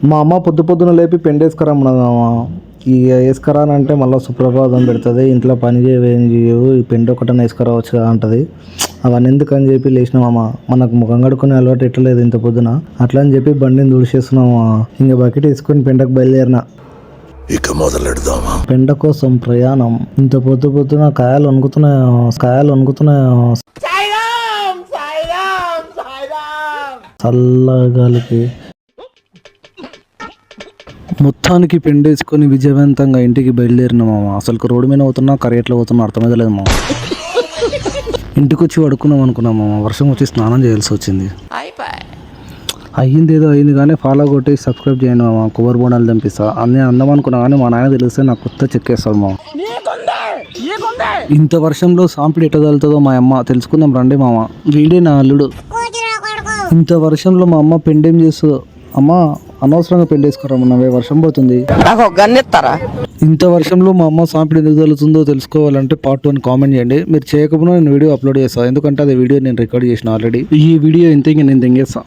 మా అమ్మ పొద్దు పొద్దున లేపి పెండేసుకురమ్మన్నది మామ. ఈ వేసుకురా అని అంటే మళ్ళీ సుప్రభాతం పెడుతుంది, ఇంట్లో పని చేయవేం చేయవు, ఈ పెండ ఒకటన్నా వేసుకురావచ్చు కదా అంటది. అవన్నీ ఎందుకు అని చెప్పి లేచినామమ్మ. మనకు ముఖం కడుక్కునే అలవాటు ఎట్టలేదు ఇంత పొద్దున, అట్లా అని చెప్పి బండిని తుడిచేస్తున్నాము. ఇంకా బకెట్ వేసుకొని పెండకు బయలుదేరిన. ఇక మొదలెడదామా? పెండ కోసం ప్రయాణం. ఇంత పొద్దు పొద్దున కాయలు వణుకుతున్నాయి చల్లగాలికి. మొత్తానికి పెండేసుకొని విజయవంతంగా ఇంటికి బయలుదేరిన మామ. అసలు రోడ్డు మీద అవుతున్నా కరెక్ట్లో అవుతున్నా అర్థమైతలేదు మామ. ఇంటికి వచ్చి పడుకున్నాం అనుకున్నాం మామ, వర్షం వచ్చి స్నానం చేయాల్సి వచ్చింది. అయ్యింది ఏదో అయింది కానీ ఫాలో కొట్టి సబ్స్క్రైబ్ చేయండి మామ. కొబ్బరి బోనాలు తెంపిస్తా నేను అందం అనుకున్నా కానీ మా నాయన తెలిస్తే నాకు కొత్త చెక్కేస్తాడు మామ. ఇంత వర్షంలో సాంపిడి ఎట్ట తగులుతుందో మా అమ్మ తెలుసుకుందాం రండి మామ. వీడే నా అల్లుడు. ఇంత వర్షంలో మా అమ్మ పెండేం చేస్తుందో. అమ్మ అనవసరంగా పెండేసుకురామన్నావే, వర్షం పోతుంది. ఇంత వర్షంలో మా అమ్మ సాంపిడి ఎందుకు తగులుతుందో తెలుసుకోవాలంటే పార్ట్ 1 కామెంట్ చేయండి. మీరు చేయకపోయినా నేను వీడియో అప్లోడ్ చేస్తాను, ఎందుకంటే అది వీడియో నేను రికార్డ్ చేసిన ఆల్రెడీ. ఈ వీడియో ఇంత నేను తెంగేస్తాను.